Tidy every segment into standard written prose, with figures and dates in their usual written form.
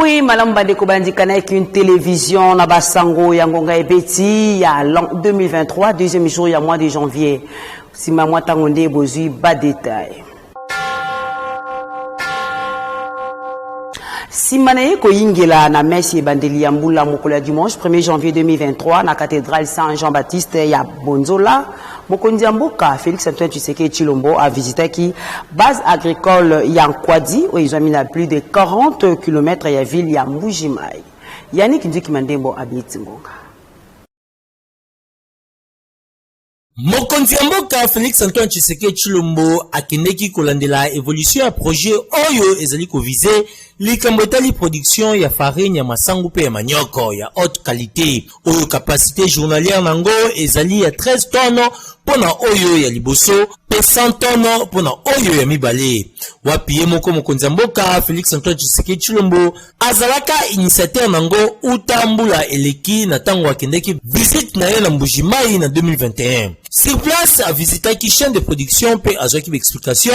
Oui, madame Bandeko Bandikana avec une télévision na basango ya ngonga ebeti ya l'an 2023, deuxième jour ya mois de janvier. Si maman tangonde bozui bas détail. Si manaye ko yingela na messe bandeli ya mbula mokola dimanche 1er janvier 2023 na cathédrale Saint-Jean-Baptiste ya Bonzola, mokonzi mboka Félix Antoine Tshisekedi Tshilombo a visité qui base agricole ya Nkwadi où ils ont mis à plus de 40 km ya ville ya Mbujimai. Yannick Ndiki Mandembo habite Ngonga. Mokonzi mboka Félix Antoine Tshisekedi Tshilombo akendeki kolandela évolution ya projet oyo ezali ko viser likambo etali production ya farine ya masangu pe ya manioko ya haute qualité oyo capacité journalière nango ezali ya 13 tonnes pona oyo ya liboso pe 100 tonnes pona oyo ya mibale. Wapi moko mokonzi mboka Félix Antoine Tshisekedi Tshilombo azalaka initiateur nango utambula eleki na tango akendeki visite na ye na Mbujimai na 2021. Sur place, a visité qui chaîne de production pe azwaki explication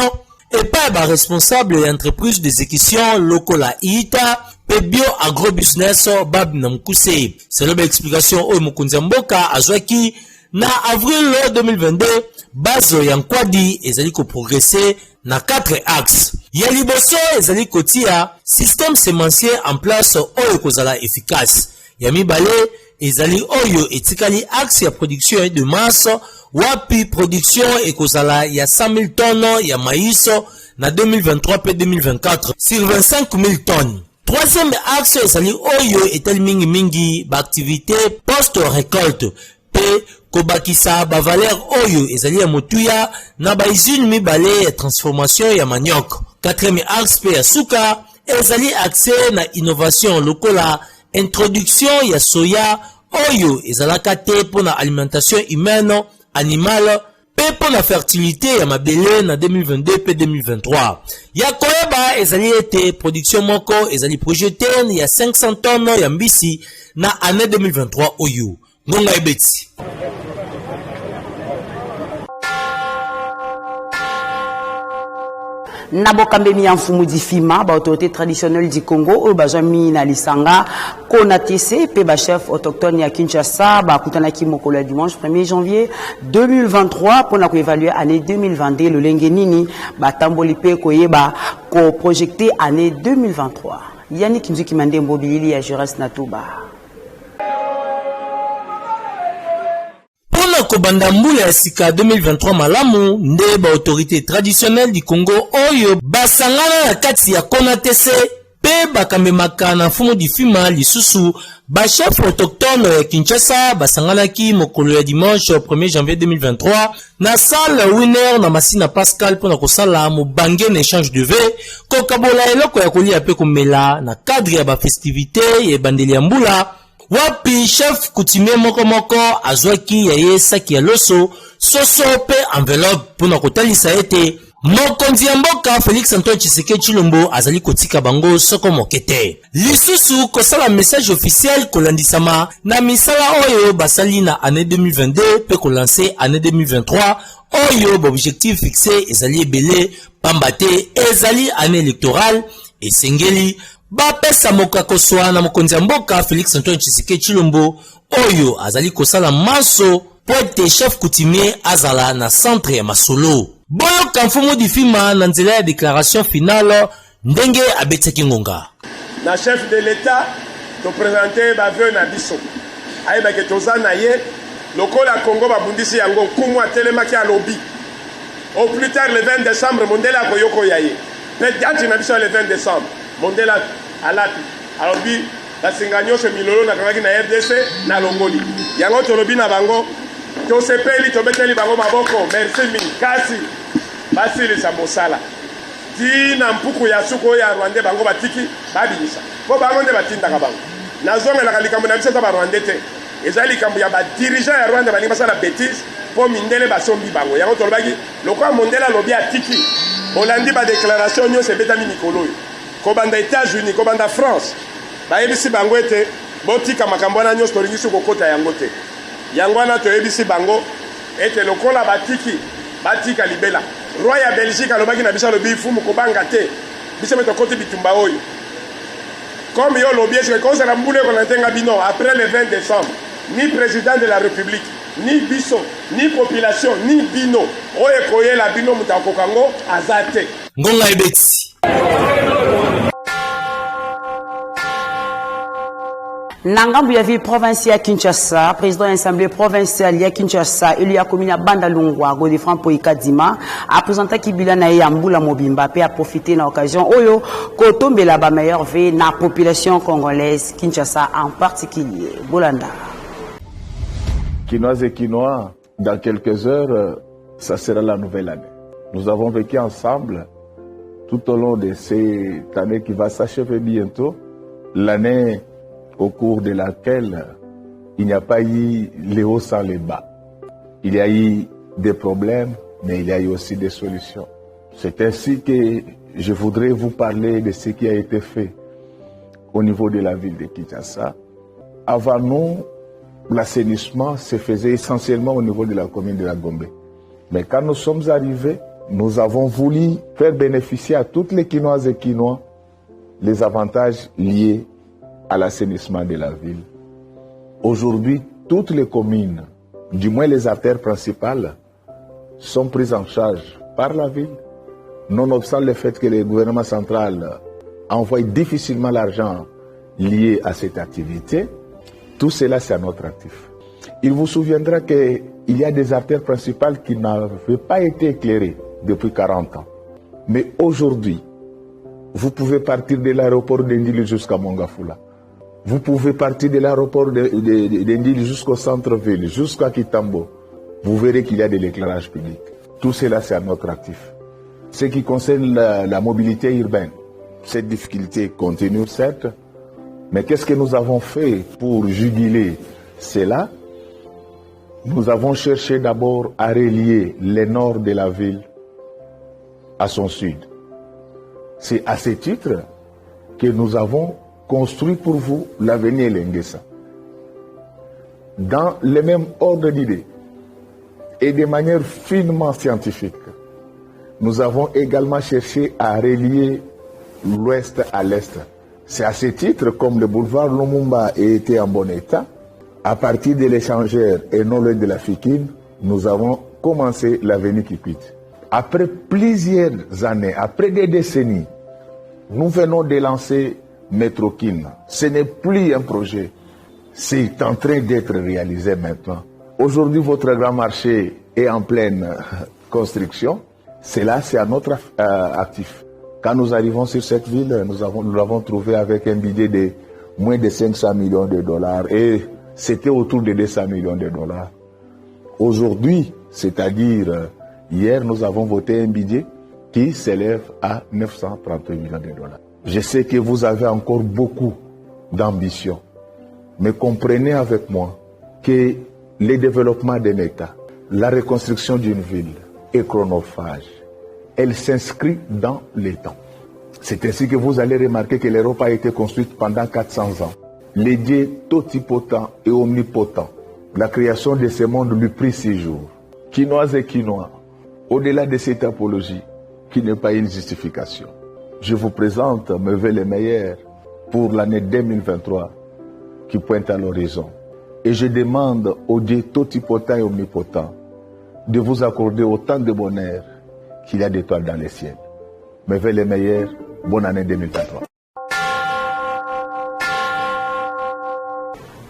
et pas ba responsable d'entreprise d'exécution lokola Ita pe bio agrobusiness bab na mukuse. C'est l'explication o mokonzi mboka azwaki na avril 2022 base ya Nkwadi ezali ko progresser na 4 axes. Ya liboso ezali kotia système sémencier en place oyo kozala efficace. Ya mibale ezali oyo etikali axe ya production de masse wapi production ekozala ya 100 000 tonnes ya maïs na 2023 pe 2024 sur 25 000 tonnes. Troisième axe ezali oyo etali mingi ba activité post récolte pe kobakisa ba valeur oyo ezali ya motuya na ba usine mibale ya transformation ya manioc. Quatrième axe pe ya suka ezali axé na innovation lokola introduction ya soya oyo ezalaka te pona alimentation humaine animale pe pona fertilité ya mabele na 2022 pe 2023. Ya koyeba ezali ete production moko ezali projeté ya 500 tonnes ya mbisi na année 2023 oyo. Ngonga ebeti. Nabokambe mi mfumu di fima ba autorité traditionnelle du Congo o bajami na lisanga kona tese pe ba chef autochtone ya Kinshasa ba kutana ki mokolo dimanche 1er janvier 2023 pour na ko évaluer année 2022 le lenge nini ba tamboli pe ko yeba ko projecter année 2023. Yannick Nzuki Mandembo bilili ya Jures Natuba. Kobanda mbula ya sika 2023 malamu nde ba autorité traditionnelle du Congo oyo basangana na kati ya Konatese pe bakamemaka na mfumu di fima lisusu ba chef autochtone ya Kinshasa basanganaki mokolo ya dimanche 1er janvier 2023 na salle winner na Masina Pascal pona kosala mobange na échange de vœux kokabola eloko ya kolia pe komela na cadre ya ba festivité ya bandeli ya mbula. Wapi chef coutumier moko azwaki ya ye saki ya loso soso pe enveloppe pona kotalisa ete mokonzi mboka Félix Antoine Tshisekedi Tshilombo azali kotika bango soko mokete. Lisusu kosala message officiel kolandisama na misala oyo basali na année 2022 pe kolancer année 2023 oyo objectif fixé ezali ebele pambate ezali année électorale esengeli bapesa mokakoswa na mokonzi mboka Félix Antoine Tshisekedi Tshilombo oyo azali kosala maso poete chef coutumier azala na centre ya masolo. Boyo kamfumu di fima na nzela ya déclaration finale ndenge abetsaki ngonga. Na chef de l'État to présenter ba vœu na biso. Ayeba ke tozana ye lokola Congo babundisi yango kumu atelemaki alobi. Au plus tard le 20 décembre Mondela koyoko yaye. Peut-être na biso le 20 décembre Mondela alati alobi basinganyo se milolo na kangaki na RDC na longoli yango tolobi na bango to sepeli to beteli bango maboko merci mingi kasi basili sa mosala ti na mpuku ya suko ya Rwanda bango batiki babisa po bango nde batindaka bango nazongela kalikambo na biso ta ba Rwanda te ezali likambo ya ba dirigeant ya Rwanda balingi basala bêtise po mindele basombi bango yango tolobaki lokwa mondela lobi atiki olandi ba déclaration nyo se betami mikolo kobanda États-Unis kobanda France bayebisi bango ete botika makambo na nyonso tolingi su kokota yango te yango wana toyebisi bango ete lokola batika libela roi ya Belgique alobaki na biso alobi fumu kobanga te biso metokoti bitumba oyo Comme yo lobby, je pense que la mboule qu'on a bino après le 20 décembre, ni président de la République, ni biso, ni population, ni bino, oye koye la bino mutako kango azate. Ngonga ebeti. Nangambu ya ville provinciale Kinshasa, président de l'Assemblée provinciale ya Kinshasa, il y a commis à Bandalungwa, Godefran Poikadima, a présenté Kibila na Yambula Mobimba, a profité dans l'occasion, Oyo, Kotombe la ba meilleure vie, na population congolaise, Kinshasa en particulier. Bolanda. Quinois et Quinois, dans quelques heures, ça sera la nouvelle année. Nous avons vécu ensemble tout au long de cette année qui va s'achever bientôt, l'année au cours de laquelle il n'y a pas eu les hauts sans les bas. Il y a eu des problèmes, mais il y a eu aussi des solutions. C'est ainsi que je voudrais vous parler de ce qui a été fait au niveau de la ville de Kinshasa. Avant nous, l'assainissement se faisait essentiellement au niveau de la commune de la Gombe. Mais quand nous sommes arrivés, nous avons voulu faire bénéficier à toutes les Quinoises et Quinois les avantages liés à l'assainissement de la ville. Aujourd'hui, toutes les communes, du moins les artères principales, sont prises en charge par la ville, nonobstant le fait que le gouvernement central envoie difficilement l'argent lié à cette activité. Tout cela, c'est à notre actif. Il vous souviendra qu'il y a des artères principales qui n'avaient pas été éclairées depuis 40 ans. Mais aujourd'hui, vous pouvez partir de l'aéroport d'Indili jusqu'à Mongafula. Vous pouvez partir de l'aéroport d'Indili jusqu'au centre-ville, jusqu'à Kitambo. Vous verrez qu'il y a de l'éclairage public. Tout cela, c'est à notre actif. Ce qui concerne la mobilité urbaine, cette difficulté continue, certes, mais qu'est-ce que nous avons fait pour juguler cela? Nous avons cherché d'abord à relier le nord de la ville à son sud. C'est à ce titre que nous avons construit pour vous l'avenue Lenguesa. Dans le même ordre d'idées et de manière finement scientifique, nous avons également cherché à relier l'ouest à l'est. C'est à ce titre, comme le boulevard Lumumba a été en bon état, à partir de l'échangeur et non loin de la Fikine, nous avons commencé l'avenue Kikwit. Après plusieurs années, après des décennies, nous venons de lancer Métrokin. Ce n'est plus un projet, c'est en train d'être réalisé maintenant. Aujourd'hui, votre grand marché est en pleine construction. Cela, c'est à notre actif. Quand nous arrivons sur cette ville, nous l'avons trouvé avec un budget de moins de 500 millions de dollars et c'était autour de 200 millions de dollars. Aujourd'hui, c'est-à-dire hier, nous avons voté un budget qui s'élève à 938 millions de dollars. Je sais que vous avez encore beaucoup d'ambition, mais comprenez avec moi que le développement d'un État, la reconstruction d'une ville est chronophage. Elle s'inscrit dans les temps. C'est ainsi que vous allez remarquer que l'Europe a été construite pendant 400 ans. Les dieux totipotent et omnipotents. La création de ce monde lui prit 6 jours. Quinois et Quinois, au-delà de cette apologie, qui n'est pas une justification, je vous présente mes vœux les meilleurs pour l'année 2023 qui pointe à l'horizon. Et je demande au Dieu totipotent et omnipotent de vous accorder autant de bonheur qu'il y a d'étoiles dans les ciels. Mes vœux les meilleurs, bonne année 2023.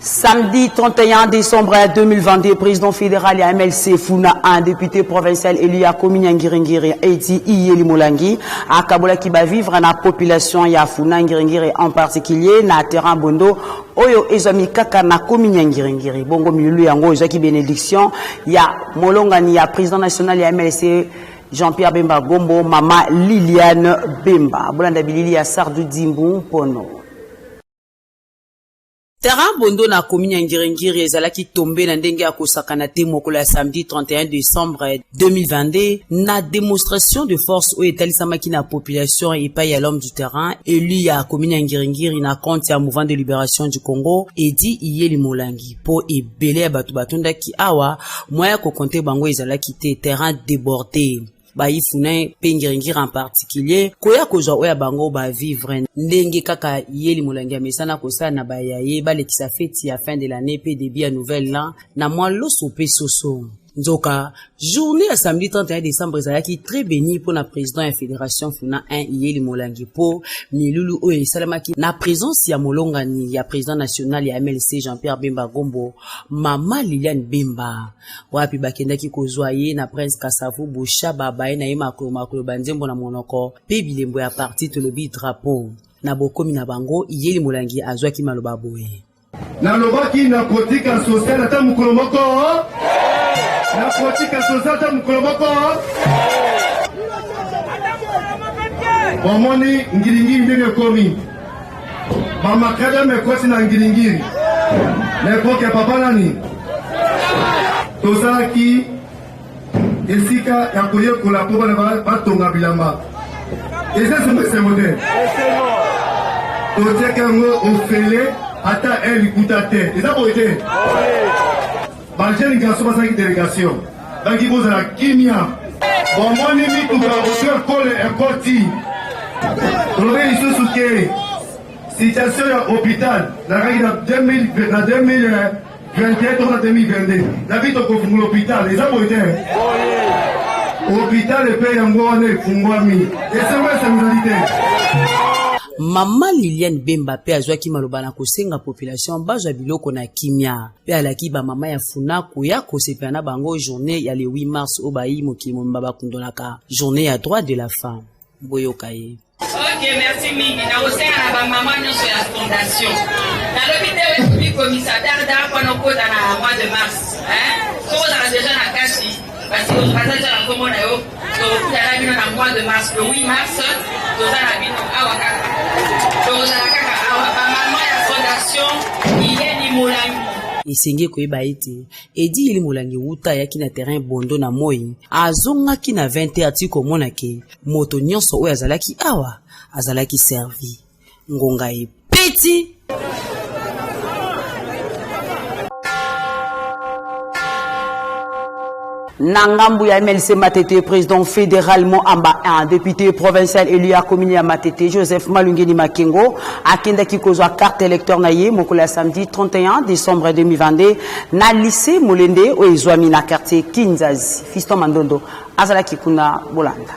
Samedi 31 décembre 2022, président fédéral et MLC Funa, un député provincial élu à Komini Ngiringiri, Eti Iyeli Molangi, à Kabola qui va vivre na population ya Funa Ngiringiri en particulier, na terrain Bondo, Oyo Ezami Kaka na Komini Ngiringiri. Bongo Milu Yango, Jackie Bénédiction, ya Molongani, ya président national et MLC Jean-Pierre Bemba Gombo, Mama Liliane Bemba. Bolanda Bilili ya Sardou Dimbu Pono. Terrain Bondo na commune Ngiringiri ezalaki tombé na ndenge ya kosakana te mokolo ya samedi 31 décembre 2022 na démonstration de force oyo etalisamaki na population epai ya l'homme du terrain élu ya commune Ngiringiri na compte ya mouvement de libération du Congo Edi Iyeli Molangi po ebele ya bato batondaki awa moya kokonte bango ezalaki te terrain débordé. baifuna pe ngiringiri en particulier koya kozwa oya bango ba vivre ndenge kaka yeli molangi ya mesana kosala na bayaye balekisa feti ya fin de l'année pe début ya nouvelle l'an na mwa loso pe soso. Nzoka, journée à samedi 31 décembre ezalaki très béni pour la président de la fédération Funa 1 Yeli Molangi po milulu oyo salamaki na présence ya molongani ya président national ya MLC Jean-Pierre Bemba Gombo mama Liliane Bemba wapi bakendaki kozwa ye na prince Kasavu Bouchaba baye na ye makolo banzembo na monoko pe bilembo ya parti tolobi drapeau na bokomi na bango Yeli Molangi azwaki maloba boye na lobaki na politika social ata mukolo moko na politika social ata mukolo moko bomoni ngiringiri ndenge komi bamakada mekosi na ngiringiri nepoke papa nani tozalaki esika ya koyekola mpo bana batonga bilamba eza semesemo te totiaki yango ofele ata elikuta te eza boye te bajeni garso basalaki délégation bangi bozala kimia bomoni mituka oso ekole ekoti tolobi lisusu ke situation ya hôpital nakaki na 2021 to na 2022 nabi tokofungula hôpital eza boye te hôpital epe yango wana efungwami esemesengeli te. Mama Liliane Bemba pe azwaki maloba na kosenga population bazwa biloko na kimia pe alaki ba mama ya Funa koya kosepela na bango journée ya le 8 mars obayi mokimo mbaba kundolaka journée ya droit de la femme boyoka ye. Ok, merci mingi na kosenga na ba mama nyonso ya fondation na lobite bi commissaire da kwa kota na mois de mars soko za déjà na kasi parce que bazaza na komo na yo to kutana bino na mois de mars le 8 mars tozala bino awa kaka tozala kaka awa ba mama ya fondation Yeli Molangi isenge koyeba ete edi Yeli Molangi wuta yaki na terrain bondo na moi azongaki na 20 ati komona ke moto nyonso oyo azalaki awa azalaki servi ngonga epeti. Nangambu ya MLC Matete, président fédéralement Amba 1, député provincial élu à commune à Matete, Joseph Malungeni Makengo, à Kendaki Kozwa carte électeur naye, mokola samedi 31 décembre 2022, na lycée Molende, au Ezwami na quartier Kinzazi, Fiston Mandondo, Azalaki Kuna Bolanda.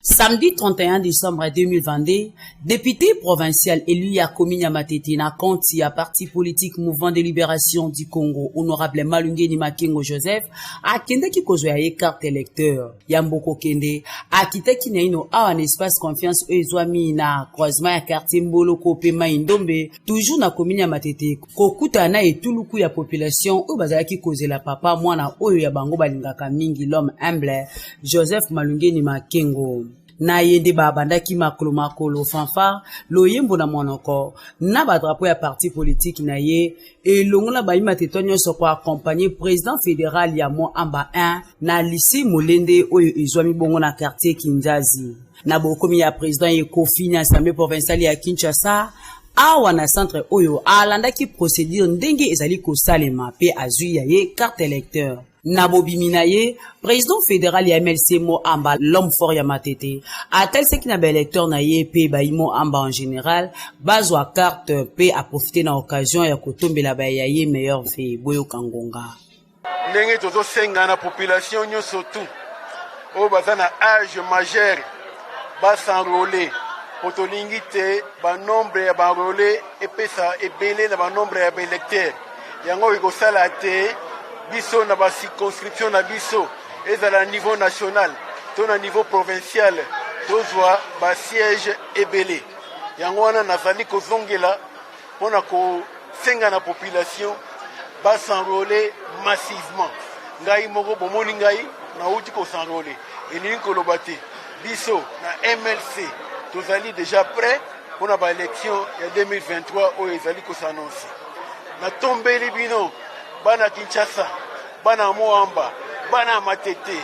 Samedi 31 décembre 2022, député provincial élu à commune Matete na Konti à parti politique Mouvement de Libération du Congo, honorable Malungeni Makengo Joseph, a kende ki kozwa ye carte électeur. Yamboko kende, a kitaki na ino a un espace confiance ezwami na croisement ya quartier Mboloko pe Maindombe, toujours na commune Matete. Kokuta na etuluku ya population o bazalaki kozela papa mwana oyo ya bango balingaka mingi l'homme humble Joseph Malungeni Makengo. Na yende babandaki makolo fanfare loyembo na monoko na ba drapeau ya parti politique na ye elongola bayima tetonyo soko accompagner président fédéral ya mo amba 1 na lycée Molende oyo ezwami bongo na quartier Kinzazi na bokomi ya président Ekofi na assemblée provinciale ya Kinshasa awa na centre oyo alandaki procédure ndenge ezali kosalema pe azui ya ye carte électeur. Nabobimina ye, président fédéral ya MLC Mo Amba, l'homme fort ya Matete, a tel ce qui n'a pas électeur na ye pe Baimo Amba en général, bazwa carte pe a profité na occasion ya kotombe la ba ya ye meilleur fe Boyo Kangonga. Ndenge tozo senga na population nyonso tout. O bazana âge majeur ba s'enrôler. Potolingi te ba nombre ya ba enrôler et pesa ebele na ba nombre ya ba électeur. Yango ikosala te biso na ba circonscription na biso ezala niveau national to na niveau provincial tozwa ba siège ebele yango wana nazali kozongela pona ko senga na population ba s'enrôler massivement ngai moko bomoni ngai na uti ko s'enrôler elingi koloba te biso na MLC tozali déjà prêt pona ba élection ya 2023 oyo ezali ko s'annoncer na tombeli bino bana Kinshasa, bana Moamba, bana Matete.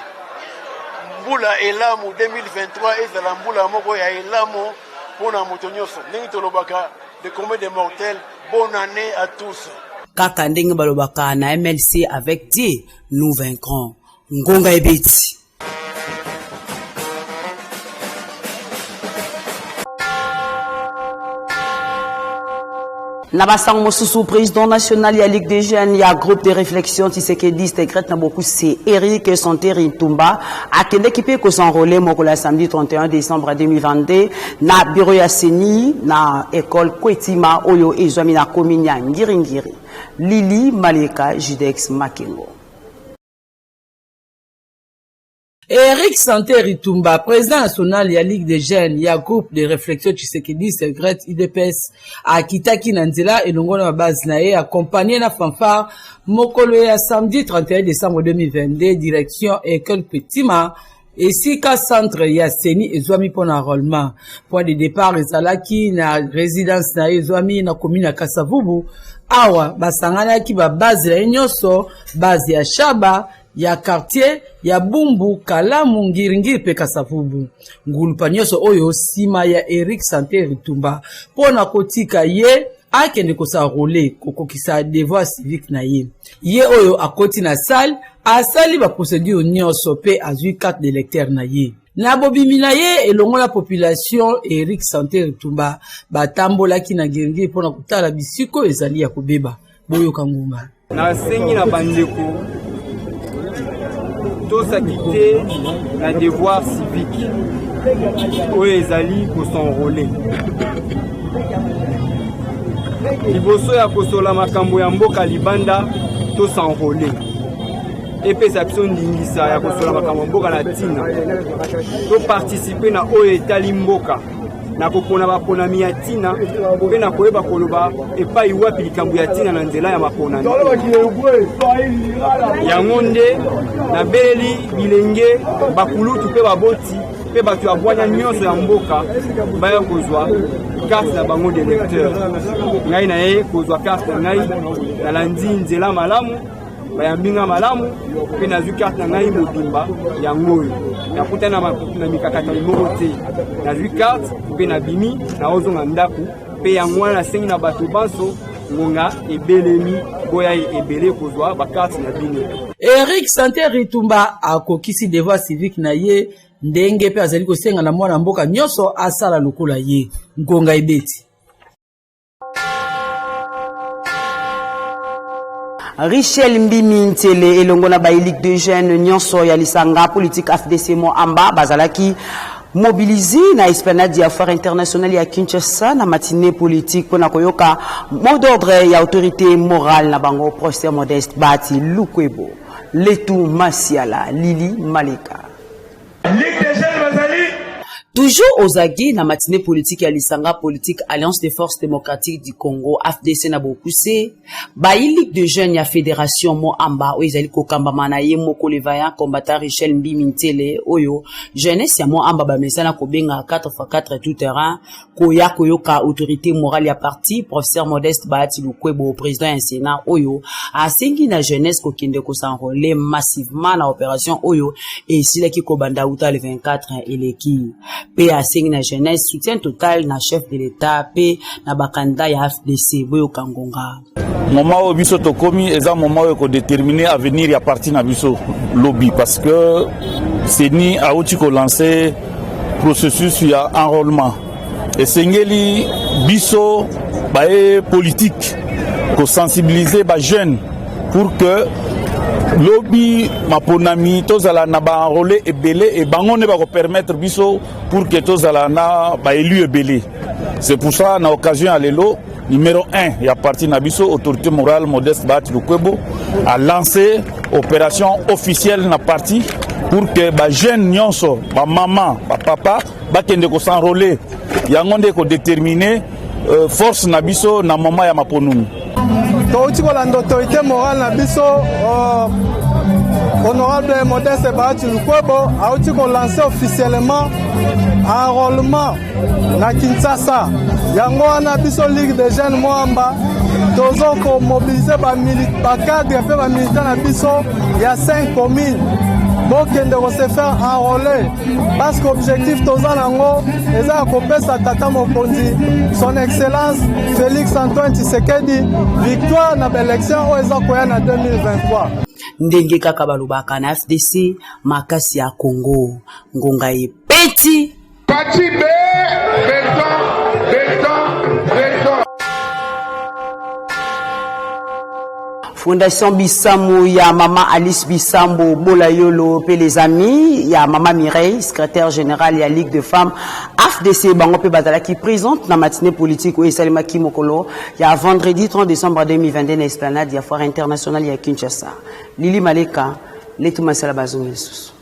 Mbula Elamu 2023 ezala mbula moko ya Elamu pona moto nyonso. Ndenge tolobaka de combien de mortels, bonne année à tous. kaka ndenge balobaka na MLC avec Dieu nous vaincrons. Ngonga Ebeti. Nabassang Mosusu, président national, il y a Ligue des jeunes, il y a groupe de réflexion, Tshisekedi, Stegret, na beaucoup, c'est Eric Santé Tumba, à quel équipe que s'enrôler, le samedi 31 décembre 2022, na bureau Yasseni, na école Kwetima, Oyo, et Zami na Kominya, Ngiringiri, Lili, Maleka, Judex, Makengo. Eric Santé Ritumba, président national, il y a Ligue des jeunes, il y a groupe de réflexion Tshisekedi, Segret, IDPS, à Kitaki Nanzela et Longona Baznae, accompagné na fanfare, Mokolo ya samedi 31 décembre 2022, direction École Kwetima, et Sika Centre Yasseni et Zouami pour l'enrôlement. Point de départ, Ezalaki, na résidence na Zouami, na commune à Kasavubu, Awa, Basangana ki ba base la Nyoso, base ya Shaba, ya quartier ya Bumbu Kalamu Ngiringiri pe Kasavubu. Ngulupa nyoso oyo sima ya Eric Santé Ritumba pona kotika ye akende kosa role kokokisa devoir civique na ye. Ye oyo akoti na salle asali ba procédure nyoso pe azui carte d'électeur na ye. Na bobimi na ye elongo la population Eric Santé Ritumba batambola ki na Ngiringiri pona kutala bisiko ezali ya kobeba boyo kanguma. Na sengi na bandeko tous acquittés la devoir civique où ils allaient pour s'enrôler. Liboso ya kosola makambo ya mboka libanda tous s'enrôler. Et puis action d'ingisa ya kosola makambo mboka na tina. To participer na o etali mboka. Na kopona bapona miatina pe na koyeba koloba epai wapi likambo ya tina na nzela ya mapona ya ngonde na beli bilenge bakulutu pe baboti pe batu ya bwanya nyonso ya mboka baya kozwa carte na bango d'électeur ngai na ye kozwa carte ngai na landi nzela malamu bayambinga malamu pe na zu carte na ngai mobimba ya ngoyo na kutana na mikakata moko te na zu carte pe na bimi na ozonga ndaku pe ya ngwana sengi na bato banso ngonga ebelemi boya ebele kozwa ba carte na bino. Eric Santé Ritumba akokisi devoir civique na ye ndenge pe azali kosenga na mwana mboka nyoso asala lokola ye. Ngonga Ebeti. Richel Mbimi Ntele elongona ba Ligue de jeunes nyonso ya lisanga politique FDC mo amba bazalaki mobilisé na esplanade ya foire internationale ya Kinshasa na matinée politique pona koyoka mot d'ordre ya autorité morale na bango professeur Modeste Bati Lukwebo Letou Masiala Lili Maleka. Ligue des jeunes bazali toujours aux aguets na matinée politique ya lisanga politique Alliance des forces démocratiques du Congo FDC na bokuse ba Ligue de jeunes ya fédération mo amba o ezali kokamba manaye moko le vaillant combattant Richel Mbimi Ntele oyo jeunesse ya mo amba ba mesana ko benga 4x4 tout terrain koya koyoka autorité morale ya parti professeur Modeste Bati Lukwebo président du Sénat oyo asengi na jeunesse ko kinde ko s'enrôler massivement na opération oyo et silaki ko banda uta le 24 eleki pe asengi na jeunesse soutien total na chef de l'état pe na bakanda ya FDC boyo kangonga. Moment où biso tokomi eza moment où ko déterminer avenir ya parti na biso lobby parce que c'est ni a outi ko lancer processus ya enrôlement et sengeli biso bae politique ko sensibiliser ba jeunes pour que lobby maponami tozala na ba enrôler ebele et bango ne ba ko permettre biso pour que tozala na ba élu ebele. C'est pour ça na occasion à lelo numéro 1 il y a parti na biso autorité morale Modeste Bati Lukwebo a lancé opération officielle na parti pour que ba jeune nyonso ba maman ba papa ba kende ko s'enrôler yango nde ko déterminer force na biso na moment ya maponumi. Touti kolanda autorité morale na biso honorable Modeste Bati Lukwebo a outi ko lancer officiellement enrôlement na Kinshasa. Yango wana biso Ligue des jeunes Moamba tozo ko mobiliser ba cadre pe ba militants na biso ya 5 communes bokende se faire enrôler parce que objectif toza nango eza kopesa tata mokonzi son excellence Félix Antoine Tshisekedi victoire na élection oyo eza koya na 2023. Ndenge kaka balobaka na FDC makasi ya Congo ngonga epeti Pati B béton. Fondation Bissambo ya Mama Alice Bissambo Bolayolo pe les amis ya Mama Mireille secrétaire générale ya Ligue de femmes FDC bango pe bazala qui présente na matinée politique au Salima Kimokolo ya vendredi 30 décembre 2022 na esplanade ya foire internationale ya Kinshasa. Lili Maleka letu masala bazongesus.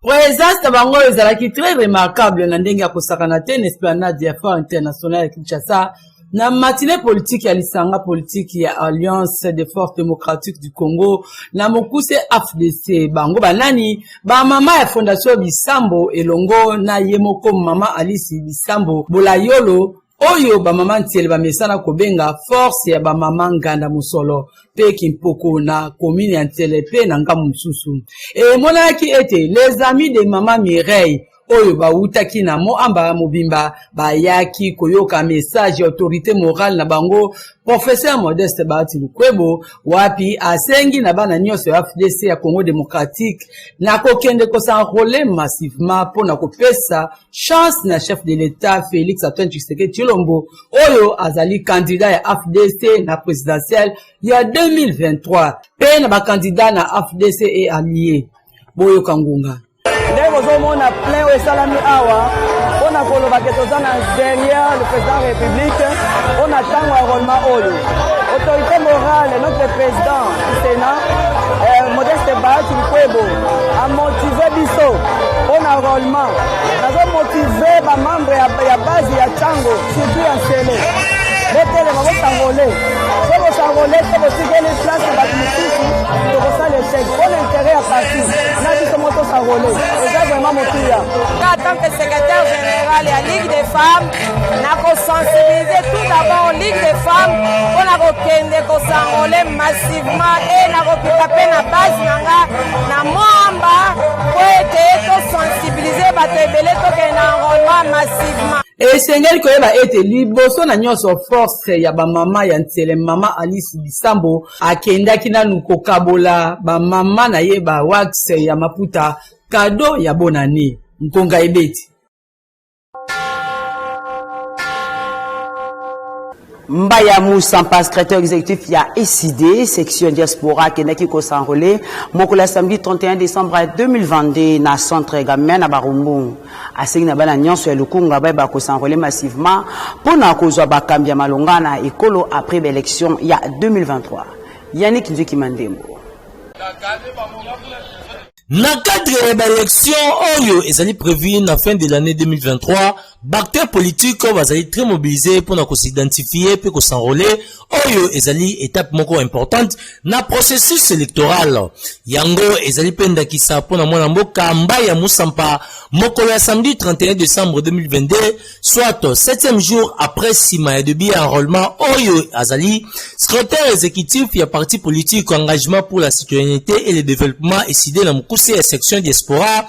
Présence de bango ezalaki très remarquable na ndenge ya kosakana te na esplanade ya foire internationale ya Kinshasa. Na matinée politique ya lisanga politique ya Alliance des Forces Démocratiques du Congo na mokuse FDC bango banani ba mama ya Fondation Bissambo elongo na yemoko Mama Alice Bissambo Bolayolo oyo ba mama ntiele ba mesana kobenga force ya ba mama nganda musolo pe kimpoko na commune ya ntiele pe na ngamu mususu et monaki ete les amis de Mama Mireille oyo bautaki na moamba mobimba bayaki koyoka message ya autorité morale na bango professeur Modeste Bahati Lukwebo wapi asengi na bana nyonso ya FDC ya Congo démocratique na kokende ko s'enrôler massivement pour na kopesa chance na chef de l'état Félix Antoine Tshisekedi Tshilombo oyo azali candidat ya FDC na présidentielle ya 2023 pe na ba candidat na FDC et allié boyo kangunga ndenge ozomona plein oyo esalami awa mpona koloba ke toza na derrière le président de la République mpona ntango ya enrôlement oyo autorité morale notre président du Sénat Modeste Bahati Lukwebo amotive biso mpona enrôlement nazomotive bamembre ya base ya ntango surtout ya nsele botelema bosangole so bosangole te botikeli place na bato mosusu tokosala échec po l'intérêt ya parti na biso mo tosangole eza vraiment motuya en tant que secrétaire général ya Ligue des femmes na kosensibiliser tout d'abord Ligue des femmes mpona kokende kosangole massivement e na kopika mpe na base na nga na mwamba po ete tosensibiliser bato ebele tokende na enrôlement massivement. Esengeli koyeba ete liboso na nyonso force ya ba mama ya ntele Mama Alice Bissambo akendaki nanu kokabola ba mama na ye ba wax ya maputa kado ya bonane nkonga ebeti Mbaya Moussampa, secrétaire exécutif ya SID, section diaspora Kenaki ko s'enrôler mokola samedi 31 décembre 2022 na centre gamin na Barumbu. Asengi na bana nyonso ya lukunga ba ko s'enrôler massivement pour na kozwa bakambi ya malonga na ekolo après l'élection ya 2023. Yannick Nzuki Mandembo. Na cadre de l'élection oyo ezali prévu na fin de l'année 2023, acteurs politiques bazali très mobilisés pour na s'identifier pe ko s'enrôler oyo ezali étape moko importante na processus électoral. Yango ezali penda kisa pour na mwana mboka Mbaya Moussampa mokolo ya samedi 31 décembre 2022, soit 7e jour après sima ya debi enrôlement oyo azali secrétaire exécutif ya parti politique engagement pour la citoyenneté et le développement SID na mukuse ya section diaspora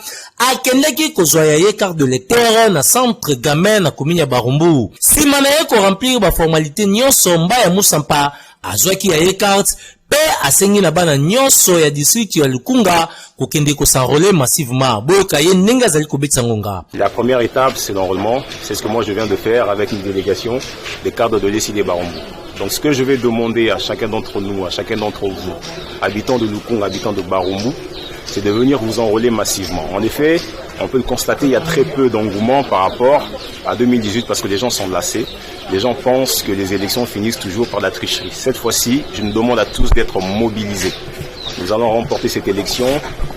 akendeki kozwa ya ye carte de lecteur na centre gamin na commune ya Barumbu. Sima na ye ko remplir ba formalité nyonso Mbaya Moussampa azwaki ya ye carte pe asengi na bana nyonso ya district ya Lukunga kokende ko s'enrôler massivement. Boyoka ye ndenge azali kobetisa ngonga. La première étape c'est l'enrôlement, c'est ce que moi je viens de faire avec une délégation des cadres de l'SID Barumbu. Donc ce que je vais demander à chacun d'entre nous, à chacun d'entre vous, habitants de Lukunga, habitants de Barumbu, c'est de venir vous enrôler massivement. En effet, on peut le constater, il y a très peu d'engouement par rapport à 2018 parce que les gens sont lassés. Les gens pensent que les élections finissent toujours par la tricherie. Cette fois-ci, je nous demande à tous d'être mobilisés. Nous allons remporter cette élection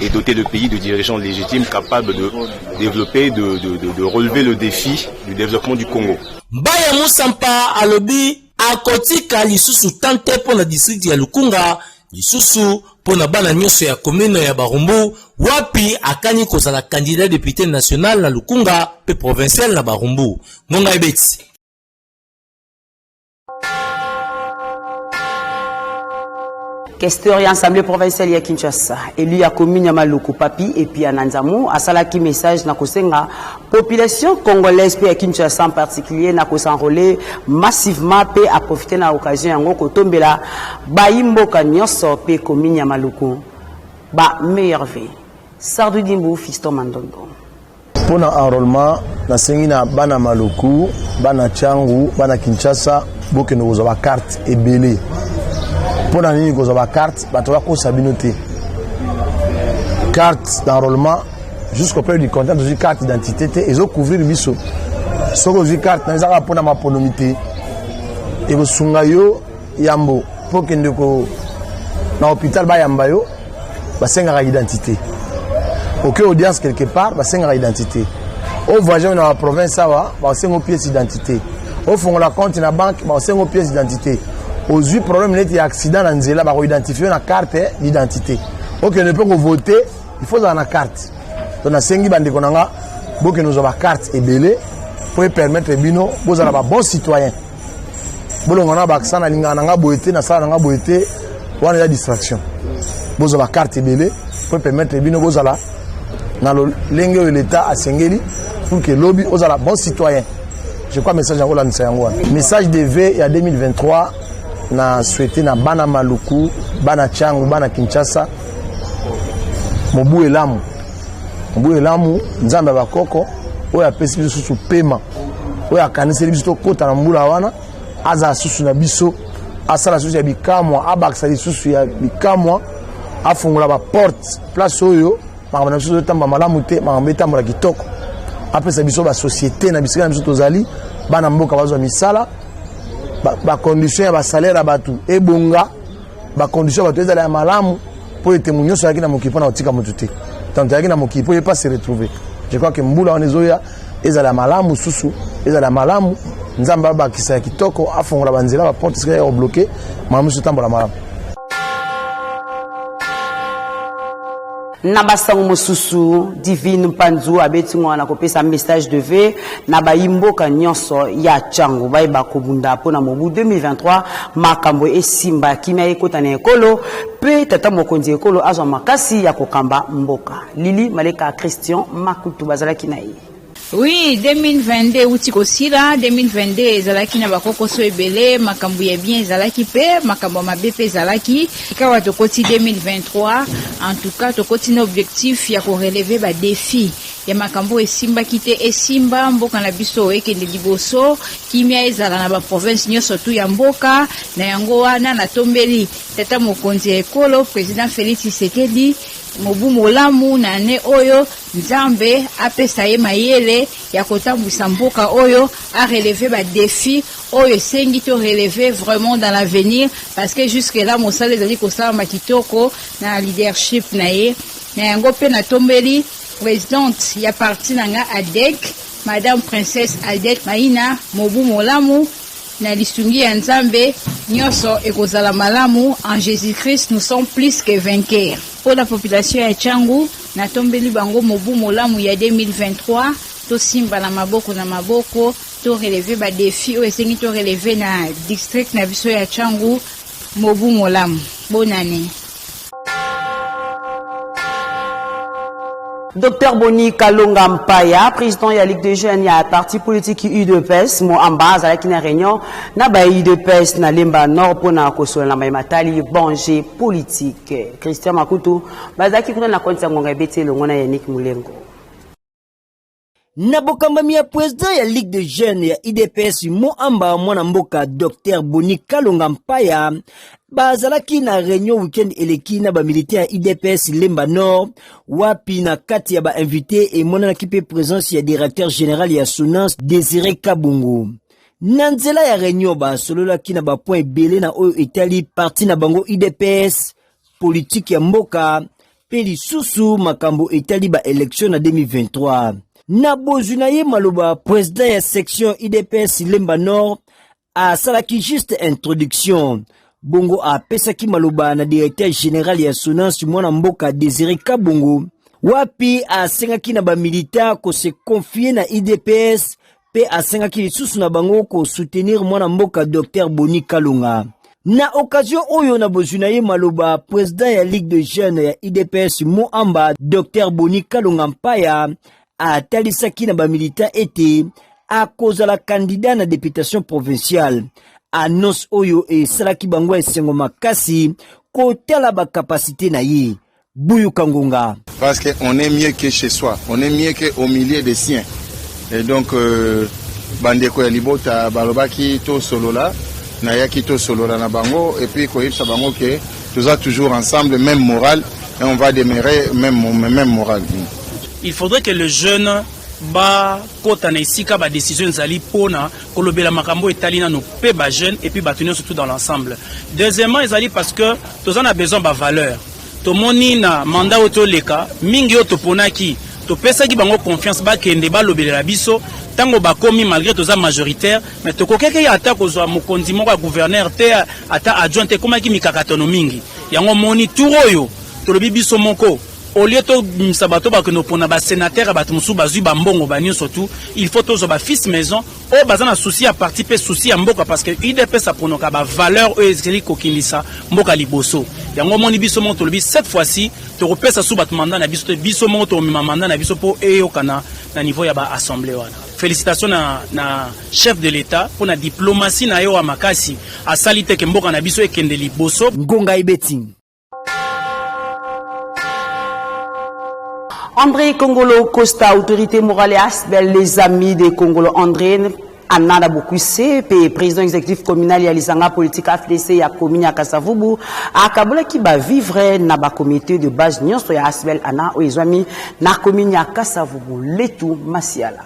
et doter le pays de dirigeants légitimes capables de développer, de relever le défi du développement du Congo. Mbaya Moussampa alobi akotika lisusu tante pour la district ya Lukunga, lisusu pour na bana nyonso ya commune ya Barumbu, wapi akani kozala candidat député national na Lukunga pe provincial na Barumbu. Ngonga ebeti. Questeur ya Assemblée provinciale ya Kinshasa, élu ya commune ya Maluku Papi et puis Ananzamu, asalaki message na kosenga population congolaise pe ya Kinshasa en particulier na kosenroler massivement pe à profiter na occasion yango kotombela bayimboka nyonso pe commune ya Maluku. Ba meilleure vie. Sardou Dimbu Fiston Mandondo. Pour l'enrôlement, na sengi na bana Maluku, bana Tchangu, bana Kinshasa, boke nous avons carte et belé. Pour la ligne, nous avons carte, bah tu vas qu'on s'habinoter. Carte d'enrôlement, jusqu'au période du content, nous avons carte d'identité, et ils ont couvert le biseau. Ce que nous avons carte, nous avons pour ma ponomité. Et vous sungayo yambo, pour que nous dans l'hôpital ba yambayo, bah c'est une identité. Ok, audience quelque part, bah c'est une identité. Au voyage dans la province, ça va, bah c'est une pièce d'identité. Au fond, la compte dans la banque, bah c'est une pièce d'identité. Aux yeux problème il y a accident dans Nzela ba identifier la carte d'identité. OK, ne peut pas voter, il faut avoir la carte. Donc na sengi bande konanga, boke nous avons carte et belé pour permettre bino vous avoir bon citoyen. Bolongana ba accent na linga nanga boete na sala nanga boete wana ya distraction. Vous avez carte et belé pour permettre bino vous avoir na lenge de l'état à sengeli pour que lobby vous avoir bon citoyen. Je crois message en Hollande c'est yango. Message de V il y a 2023 na souhaité na bana Maluku, bana Tchangu, bana Kinshasa mobu elamu nzambe bakoko oya pesi biso su pema oya kanise biso kota na mbula wana aza susu na biso asala susu ya bikamwa abaksa susu ya bikamwa afungula ba porte place oyo makabana biso tamba malamu te makamba etambola kitoko apesa biso ba société na biso tozali bana mboka bazwa misala ba condition ya ba salaire abatu ebonga ba condition batu ezala ya malamu pour être munyoso yaki na mokipo na otika mututé tant yaki na mokipo il pas se retrouver. Je crois que mbula onezoya ezala malamu susu ezala malamu nzamba ba kisa kitoko afongola banzela ba porte ska ya bloquer mamu sutambola malamu. Nabasango mosusu Divine Panzu abeti ngwana kopesa message de V na bayimboka nyonso ya Tchangu bayeba kobunda pona mobu 2023 makambo esimba kimia ekota na ekolo pe tata mokonzi ekolo azwa makasi ya kokamba mboka. Lili Maleka Christian Makutu bazalaki na ye. Oui, 2022 uti kosila 2022 ezalaki na bakoko so ebele makambo ya bien ezalaki pe makambo mabe pe ezalaki ikawa tokoti 2023 en tout cas tokoti na objectif ya ko relever ba défi ya makambo esimba kite esimba mboka na biso ekende liboso kimia ezala na ba province nyonso tu ya mboka na yango wana na tombeli tata mokonzi ekolo président Félix Tshisekedi mobu molamu na ne oyo nzambe apesa ye mayele ya kotambwisa mboka oyo a relever ba défi oyo sengi to relever vraiment dans l'avenir parce que jusque là mosala ezali kosala makitoko na leadership na ye na yango pe na tombeli présidente ya parti nanga ADEC madame princesse Adette Maina mobu molamu na lisungi ya nzambe nyonso ekozala malamu en Jésus-Christ nous sommes plus que vainqueurs. Pour la population ya Tchangu na tombeli bango mobu molamu ya 2023 to simba na maboko to relever ba défi o esengi to relever na district na biso ya Tchangu mobu molamu. Bonne année. Dr Boni Kalonga Mpaya, président de la Ligue des Jeunes, il y a un parti politique UDPS, mon ambassade avec une réunion, na ba UDPS na lemba nord pour na kosola na matali banger politique. Christian Makutu, bazaki kuna na konti ngonga beti longona Yannick Mulengo. Nabokamba ya président ya Ligue des Jeunes ya UDPS mo amba mwana mboka Dr Boni Kalonga Mpaya bazalaki na réunion weekend eleki na ba militaire UDPS Lemba Nord wapi na kati ya ba invité et mona kipe présence ya directeur général ya Sonance Désiré Kabungu. Nanzela ya réunion ba solola ki na ba point belé na oyo etali parti na bango UDPS politique ya mboka peli susu makambo etali ba élection na 2023. Na bozunaye maloba président ya section UDPS Lemba Nord a salaki juste introduction. Bongo a pesaki maloba na directeur général ya Sonance mwana mboka Désiré Kabungu wapi a sengaki na ba militaire ko se confier na UDPS pe a sengaki lisusu na bango ko soutenir mwana mboka Dr Boni Kalonga. Na occasion oyo na bozuna ye maloba président ya Ligue de Jeunes ya IDPS Moamba Dr Boni Kalonga Mpaya atalisaki na ba militant ete akozala candidat na députation provinciale. Annonce oyo e salaki bango esengo makasi kotala ba capacité na ye. Bouyou Kangonga. Parce qu'on est mieux que chez soi, on est mieux qu'au milieu des siens. Et donc bandeko ya libota balobaki to solo là. Nayaki solo na bango et puis koyebisa bango que tous a toujours ensemble même morale et on va demeurer même morale. Il faudrait que les jeunes ba kota na isika ba décision zali pona kolobela makambo etalina no pe ba jeunes et puis ba tenir surtout dans l'ensemble. Deuxièmement, ezali parce que tous on a besoin ba valeur. To moni na mandat auto leka mingi auto ponaki to pesa ki bango confiance ba kende ba lobela biso. Tango bakomi malgré toza majoritaire mais tokokeke ya ata kozwa mokonzi moko ya gouverneur te ata adjoint te komaki mikakatono mingi yango moni turoyo tolobi biso moko au lieu to misabato ba kono pona ba sénateur ba tumusu bazui ba mbongo ba nyonso tout il faut tozo ba fils maison o bazana souci à parti pe souci ya mboka parce que IDP sa ponoka ba valeur o ezeli kokindisa mboka liboso yango moni biso moko tolobi cette fois-ci to repesa sous bat mandat na biso moko to mima mandat na biso po eyokana na niveau ya ba assemblée wana. Félicitations na chef de l'État pour la diplomatie na yo wa makasi a salite ke mboka na biso ekende liboso. Ngonga ibeti. André Kongolo Costa, autorité morale et Asbel, les amis de Kongolo André, Anna Bokwise, président exécutif communal et Alisanga politique AFDC ya commune ya Kasavubu, a Kabola qui va vivre na ba comité de base nyonso ya Asbel Anna o ezwami na commune ya Kasavubu letu Masiala.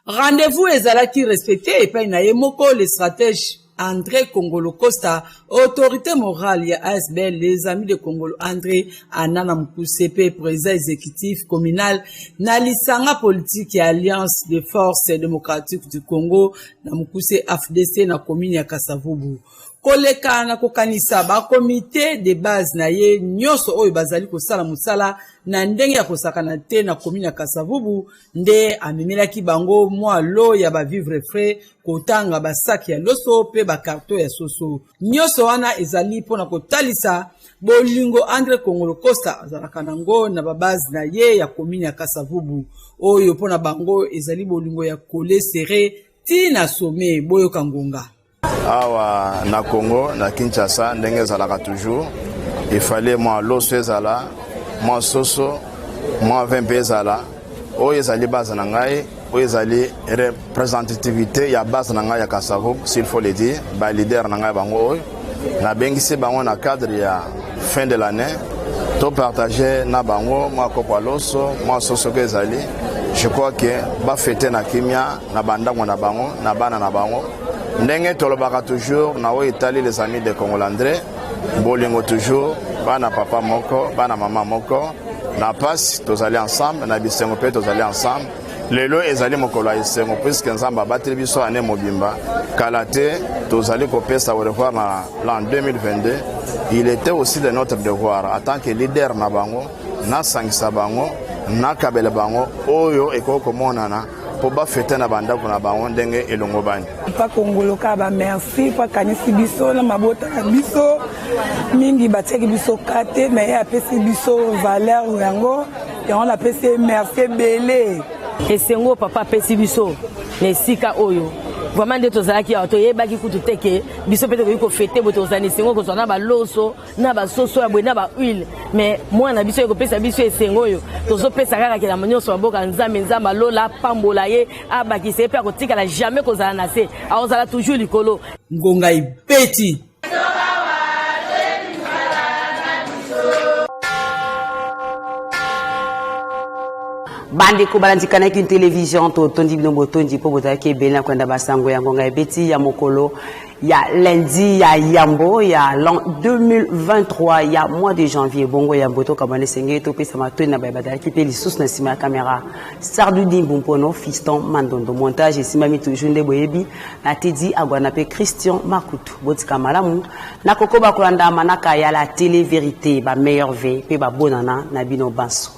Rendez-vous ezalaki respecté et pas na yemoko le stratège André Kongolo Costa, autorité morale ya ASBL, les amis de Kongolo André, Anana Mkusepe, président exécutif communal, na lisanga politique et alliance des forces démocratiques du Congo, na Mkuse AFDC na commune ya Kasavubu. Koleka na kokanisa ba comité de base na ye nyoso oyo bazali kosala musala na ndenge ya kosakana te na commune ya Kasavubu nde amemelaki bango mwa lo ya ba vivre frais kotanga ba sac ya loso pe ba carton ya soso nyoso wana ezali pona kotalisa bolingo André Kongolo Costa azalaka nango na ba base na ye ya commune ya Kasavubu oyo pona bango ezali bolingo ya kole serré ti na sommet boyo kangonga. Awa na Congo, na Kinshasa, ndenge zalaka toujours. Il fallait moi loso ezala, moi soso, moi 20 ezala. Oyo ezali base na ngai, oyo ezali représentativité ya base na ngai ya Kasavubu, s'il faut le dire, ba leader na ngai bango oyo. Na bengisi bango na cadre ya fin de l'année. To partager na bango, moi kopa loso, moi soso ke ezali. Je crois que ba fêter na kimia, na bandango na bango, na bana na bango. Ndenge tolobaka toujours na o Italie les amis de Kongolo André bolingo toujours bana papa moko bana mama moko na passe tozali ensemble na bisengo pe tozali ensemble lelo ezali mokolo esengo puisque nzamba bateli biso ane mobimba kalate tozali kopesa au revoir na l'an 2022 il était aussi de notre devoir en tant que leader na bango na sangisa bango na kabele bango oyo ekoko monana pour ba fêter na banda kuna bango ndenge elongo bani pa Kongolo ka ba merci pa kanisi biso na mabota na biso mingi bateki biso kate mais apesi biso valeur yango et on appelle merci belé et sengo papa pesi biso les sika oyo vraiment de tozalaki auto yebaki kutu teke biso peut être ko fêter botozani sengo ko zona ba loso na ba soso ya bwena ba huile mais moi na biso ko pesa biso esengo yo tozo pesa kaka kila manyoso baboka nzambe nzamba lola pambola ye abaki se pe ko tikala jamais ko zala na se aozala toujours likolo ngonga ibeti. Bande ko balandikana ki télévision to tondi bino tondi po botaki bela kwenda basango ya ngonga ebeti ya mokolo ya lundi ya yambo ya l'an 2023 ya mois de janvier bongo ya mboto kabane senge to pesa matoni na bayabada ki pe lisusu na sima caméra Sardudi Mbumpono fiston Mandondo montage simami toujours nde boyebi na tedi agwana pe Christian Makutu botika malamu na kokoba kolanda manaka ya la télé vérité ba meilleur ve pe ba bonana na bino banso.